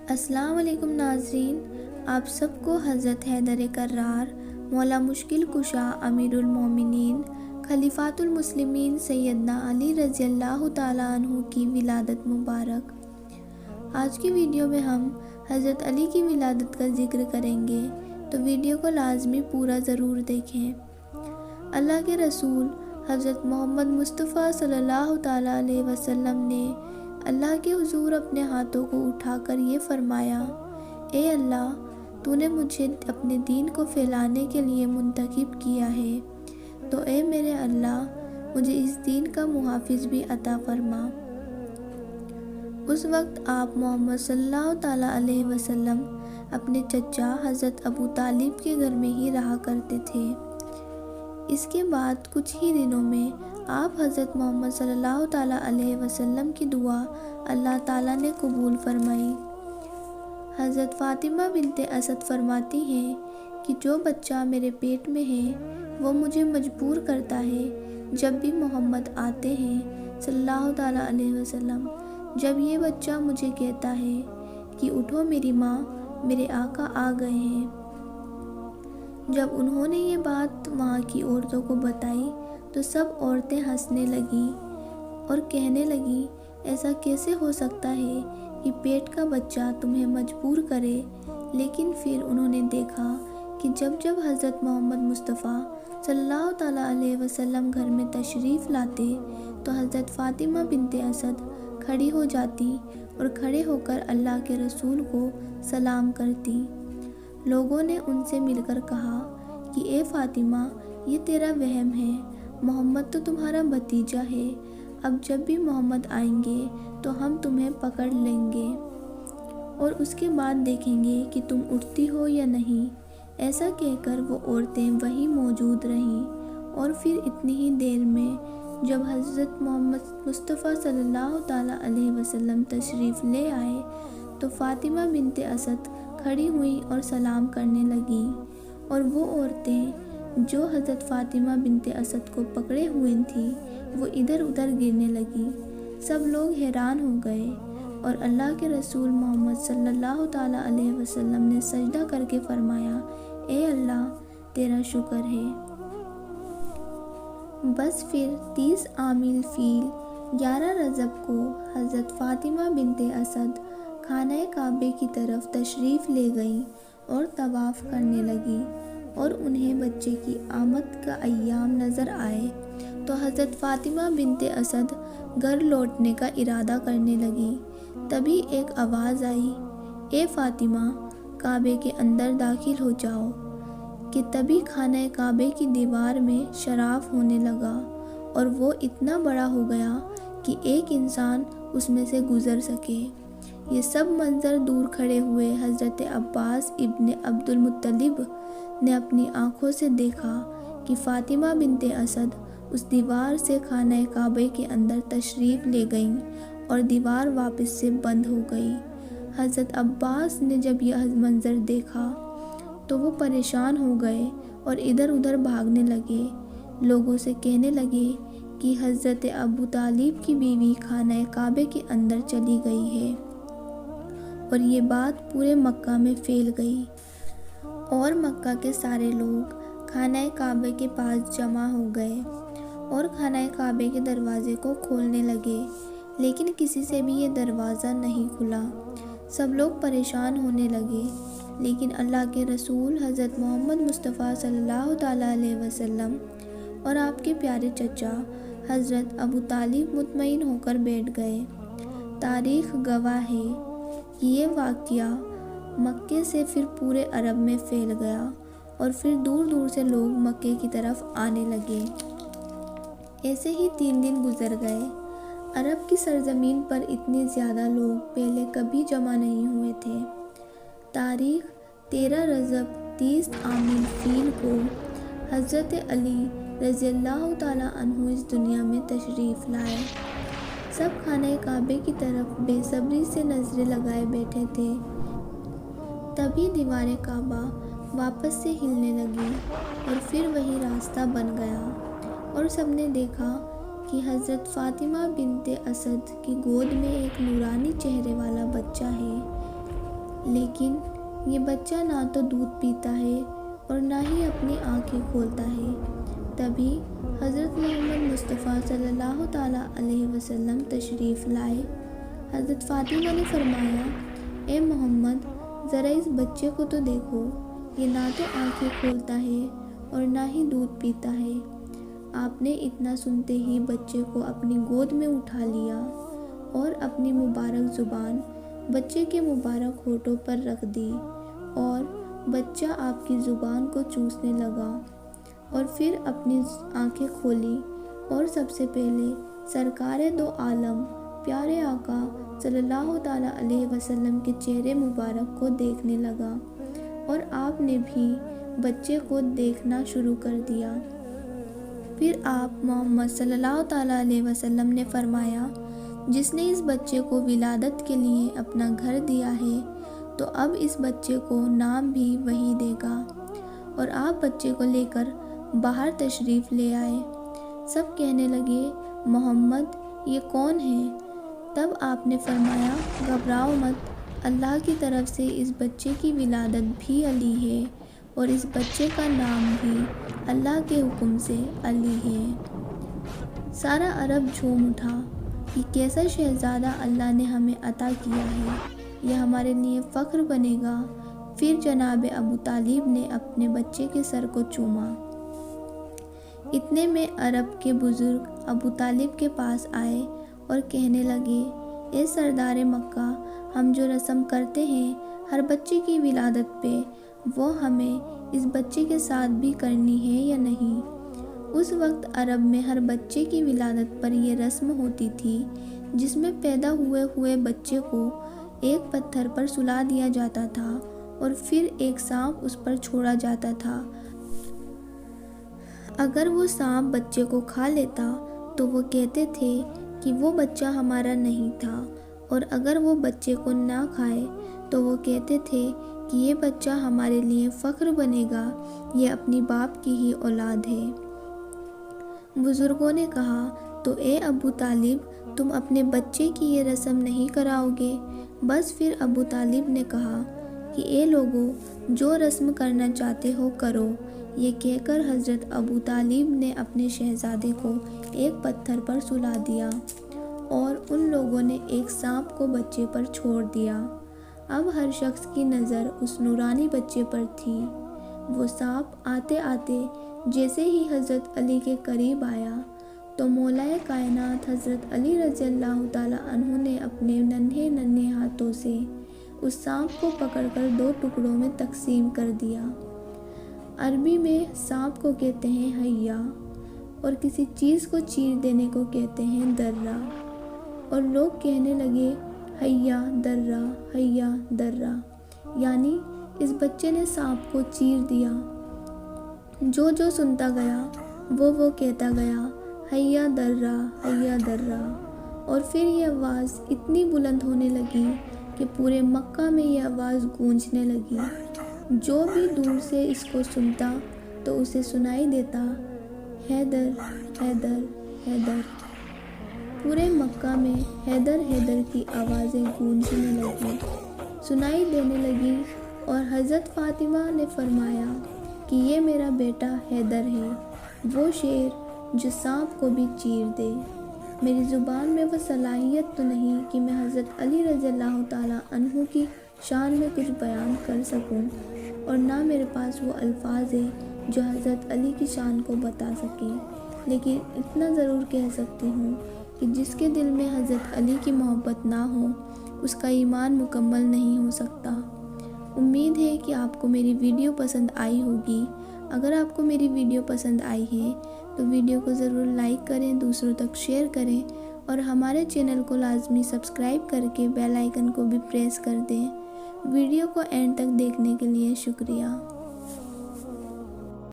السلام علیکم ناظرین، آپ سب کو حضرت حیدر کرار مولا مشکل کشا امیر المومنین خلیفۃ المسلمین سیدنا علی رضی اللہ تعالیٰ عنہ کی ولادت مبارک۔ آج کی ویڈیو میں ہم حضرت علی کی ولادت کا ذکر کریں گے، تو ویڈیو کو لازمی پورا ضرور دیکھیں۔ اللہ کے رسول حضرت محمد مصطفیٰ صلی اللہ تعالیٰ علیہ وسلم نے اللہ کے حضور اپنے ہاتھوں کو اٹھا کر یہ فرمایا: اے اللہ، تو نے مجھے اپنے دین کو پھیلانے کے لیے منتخب کیا ہے، تو اے میرے اللہ، مجھے اس دین کا محافظ بھی عطا فرما۔ اس وقت آپ محمد صلی اللہ تعالیٰ علیہ وسلم اپنے چچا حضرت ابو طالب کے گھر میں ہی رہا کرتے تھے۔ اس کے بعد کچھ ہی دنوں میں آپ حضرت محمد صلی اللہ تعالیٰ علیہ وسلم کی دعا اللہ تعالیٰ نے قبول فرمائی۔ حضرت فاطمہ بنت اسد فرماتی ہیں کہ جو بچہ میرے پیٹ میں ہے وہ مجھے مجبور کرتا ہے، جب بھی محمد آتے ہیں صلی اللہ تعالیٰ علیہ وسلم، جب یہ بچہ مجھے کہتا ہے کہ اٹھو میری ماں، میرے آقا آ گئے ہیں۔ جب انہوں نے یہ بات وہاں کی عورتوں کو بتائی تو سب عورتیں ہنسنے لگیں اور کہنے لگیں، ایسا کیسے ہو سکتا ہے کہ پیٹ کا بچہ تمہیں مجبور کرے؟ لیکن پھر انہوں نے دیکھا کہ جب حضرت محمد مصطفیٰ صلی اللہ تعالیٰ علیہ وسلم گھر میں تشریف لاتے تو حضرت فاطمہ بنت اسد کھڑی ہو جاتی اور کھڑے ہو کر اللہ کے رسول کو سلام کرتی۔ لوگوں نے ان سے مل کر کہا کہ اے فاطمہ، یہ تیرا وہم ہے، محمد تو تمہارا بھتیجا ہے، اب جب بھی محمد آئیں گے تو ہم تمہیں پکڑ لیں گے اور اس کے بعد دیکھیں گے کہ تم اٹھتی ہو یا نہیں۔ ایسا کہہ کر وہ عورتیں وہیں موجود رہیں، اور پھر اتنی ہی دیر میں جب حضرت محمد مصطفیٰ صلی اللہ تعالیٰ علیہ وسلم تشریف لے آئے تو فاطمہ بنت اسد کھڑی ہوئیں اور سلام کرنے لگیں، اور وہ عورتیں جو حضرت فاطمہ بنت اسد کو پکڑے ہوئی تھیں وہ ادھر ادھر گرنے لگیں۔ سب لوگ حیران ہو گئے، اور اللہ کے رسول محمد صلی اللہ تعالیٰ علیہ وسلم نے سجدہ کر کے فرمایا: اے اللہ، تیرا شکر ہے۔ بس پھر 30 عام الفیل 11 رجب کو حضرت فاطمہ بنت اسد خانہ کعبے کی طرف تشریف لے گئیں اور طواف کرنے لگیں، اور انہیں بچے کی آمد کا ایام نظر آئے تو حضرت فاطمہ بنت اسد گھر لوٹنے کا ارادہ کرنے لگیں۔ تبھی ایک آواز آئی: اے فاطمہ، کعبے کے اندر داخل ہو جاؤ۔ کہ تبھی خانہ کعبے کی دیوار میں شراف ہونے لگا، اور وہ اتنا بڑا ہو گیا کہ ایک انسان اس میں سے گزر سکے۔ یہ سب منظر دور کھڑے ہوئے حضرت عباس ابن عبد المطلب نے اپنی آنکھوں سے دیکھا کہ فاطمہ بنت اسد اس دیوار سے خانہ کعبے کے اندر تشریف لے گئیں اور دیوار واپس سے بند ہو گئی۔ حضرت عباس نے جب یہ منظر دیکھا تو وہ پریشان ہو گئے اور ادھر ادھر بھاگنے لگے، لوگوں سے کہنے لگے کہ حضرت ابو طالب کی بیوی خانہ کعبے کے اندر چلی گئی ہے، اور یہ بات پورے مکہ میں پھیل گئی، اور مکہ کے سارے لوگ خانہ کعبے کے پاس جمع ہو گئے اور خانہ کعبے کے دروازے کو کھولنے لگے، لیکن کسی سے بھی یہ دروازہ نہیں کھلا۔ سب لوگ پریشان ہونے لگے، لیکن اللہ کے رسول حضرت محمد مصطفیٰ صلی اللہ تعالیٰ علیہ وسلم اور آپ کے پیارے چچا حضرت ابو طالب مطمئن ہو کر بیٹھ گئے۔ تاریخ گواہ ہے کہ یہ واقعہ مکے سے پھر پورے عرب میں پھیل گیا، اور پھر دور دور سے لوگ مکے کی طرف آنے لگے۔ ایسے ہی 3 دن گزر گئے۔ عرب کی سرزمین پر اتنے زیادہ لوگ پہلے کبھی جمع نہیں ہوئے تھے۔ تاریخ 13 رجب 30 عام الفیل کو حضرت علی رضی اللہ تعالیٰ عنہ اس دنیا میں تشریف لائے۔ سب خانہ کعبے کی طرف بے صبری سے نظریں لگائے بیٹھے تھے۔ تبھی دیوار کعبہ واپس سے ہلنے لگی، اور پھر وہی راستہ بن گیا، اور سب نے دیکھا کہ حضرت فاطمہ بنت اسد کی گود میں ایک نورانی چہرے والا بچہ ہے، لیکن یہ بچہ نہ تو دودھ پیتا ہے اور نہ ہی اپنی آنکھیں کھولتا ہے۔ تبھی حضرت محمد مصطفیٰ صلی اللہ تعالیٰ علیہ وسلم تشریف لائے۔ حضرت فاطمہ نے فرمایا، اے محمد، ذرا اس بچے کو تو دیکھو، یہ نہ تو آنکھیں کھولتا ہے اور نہ ہی دودھ پیتا ہے۔ آپ نے اتنا سنتے ہی بچے کو اپنی گود میں اٹھا لیا اور اپنی مبارک زبان بچے کے مبارک ہونٹوں پر رکھ دی اور بچہ آپ کی زبان کو چوسنے لگا، اور پھر اپنی آنکھیں کھولی اور سب سے پہلے سرکار دو عالم پیارے آقا صلی اللہ تعالیٰ علیہ وسلم کے چہرے مبارک کو دیکھنے لگا، اور آپ نے بھی بچے کو دیکھنا شروع کر دیا۔ پھر آپ محمد صلی اللہ تعالیٰ علیہ وسلم نے فرمایا، جس نے اس بچے کو ولادت کے لیے اپنا گھر دیا ہے تو اب اس بچے کو نام بھی وہی دے گا، اور آپ بچے کو لے کر باہر تشریف لے آئے۔ سب کہنے لگے، محمد یہ کون ہے؟ تب آپ نے فرمایا، گھبراؤ مت، اللہ کی طرف سے اس بچے کی ولادت بھی علی ہے اور اس بچے کا نام بھی اللہ کے حکم سے علی ہے۔ سارا عرب جھوم اٹھا، یہ کیسا شہزادہ اللہ نے ہمیں عطا کیا ہے، یہ ہمارے لیے فخر بنے گا۔ پھر جناب ابو طالب نے اپنے بچے کے سر کو چوما۔ اتنے میں عرب کے بزرگ ابو طالب کے پاس آئے اور کہنے لگے، اے سردار مکہ، ہم جو رسم کرتے ہیں ہر بچے کی ولادت پہ، وہ ہمیں اس بچے کے ساتھ بھی کرنی ہے یا نہیں؟ اس وقت عرب میں ہر بچے کی ولادت پر یہ رسم ہوتی تھی، جس میں پیدا ہوئے بچے کو ایک پتھر پر سلا دیا جاتا تھا اور پھر ایک سانپ اس پر چھوڑا جاتا تھا۔ اگر وہ سانپ بچے کو کھا لیتا تو وہ کہتے تھے کہ وہ بچہ ہمارا نہیں تھا، اور اگر وہ بچے کو نہ کھائے تو وہ کہتے تھے کہ یہ بچہ ہمارے لیے فخر بنے گا، یہ اپنی باپ کی ہی اولاد ہے۔ بزرگوں نے کہا، تو اے ابو طالب، تم اپنے بچے کی یہ رسم نہیں کراؤ گے؟ بس پھر ابو طالب نے کہا کہ اے لوگو، جو رسم کرنا چاہتے ہو کرو۔ یہ کہہ کر حضرت ابو طالب نے اپنے شہزادے کو ایک پتھر پر سلا دیا اور ان لوگوں نے ایک سانپ کو بچے پر چھوڑ دیا۔ اب ہر شخص کی نظر اس نورانی بچے پر تھی۔ وہ سانپ آتے آتے جیسے ہی حضرت علی کے قریب آیا تو مولا کائنات حضرت علی رضی اللہ تعالیٰ عنہ نے اپنے ننھے ہاتھوں سے اس سانپ کو پکڑ کر 2 ٹکڑوں میں تقسیم کر دیا۔ عربی میں سانپ کو کہتے ہیں حیا، اور کسی چیز کو چیر دینے کو کہتے ہیں درہ، اور لوگ کہنے لگے حیا درہ، حیا درہ، یعنی اس بچے نے سانپ کو چیر دیا۔ جو سنتا گیا وہ کہتا گیا حیا درہ، حیا درہ، اور پھر یہ آواز اتنی بلند ہونے لگی کہ پورے مکہ میں یہ آواز گونجنے لگی۔ جو بھی دور سے اس کو سنتا تو اسے سنائی دیتا، حیدر حیدر حیدر۔ پورے مکہ میں حیدر حیدر کی آوازیں گونجنے لگی، سنائی دینے لگی، اور حضرت فاطمہ نے فرمایا کہ یہ میرا بیٹا حیدر ہے، وہ شیر جو سانپ کو بھی چیر دے۔ میری زبان میں وہ صلاحیت تو نہیں کہ میں حضرت علی رضی اللہ تعالیٰ عنہ کی شان میں کچھ بیان کر سکوں، اور نہ میرے پاس وہ الفاظ ہیں جو حضرت علی کی شان کو بتا سکیں، لیکن اتنا ضرور کہہ سکتی ہوں کہ جس کے دل میں حضرت علی کی محبت نہ ہو اس کا ایمان مکمل نہیں ہو سکتا۔ امید ہے کہ آپ کو میری ویڈیو پسند آئی ہوگی۔ اگر آپ کو میری ویڈیو پسند آئی ہے تو ویڈیو کو ضرور لائک کریں، دوسروں تک شیئر کریں، اور ہمارے چینل کو لازمی سبسکرائب کر کے بیل آئیکن کو بھی پریس کر دیں۔ ویڈیو کو اینڈ تک دیکھنے کے لیے شکریہ۔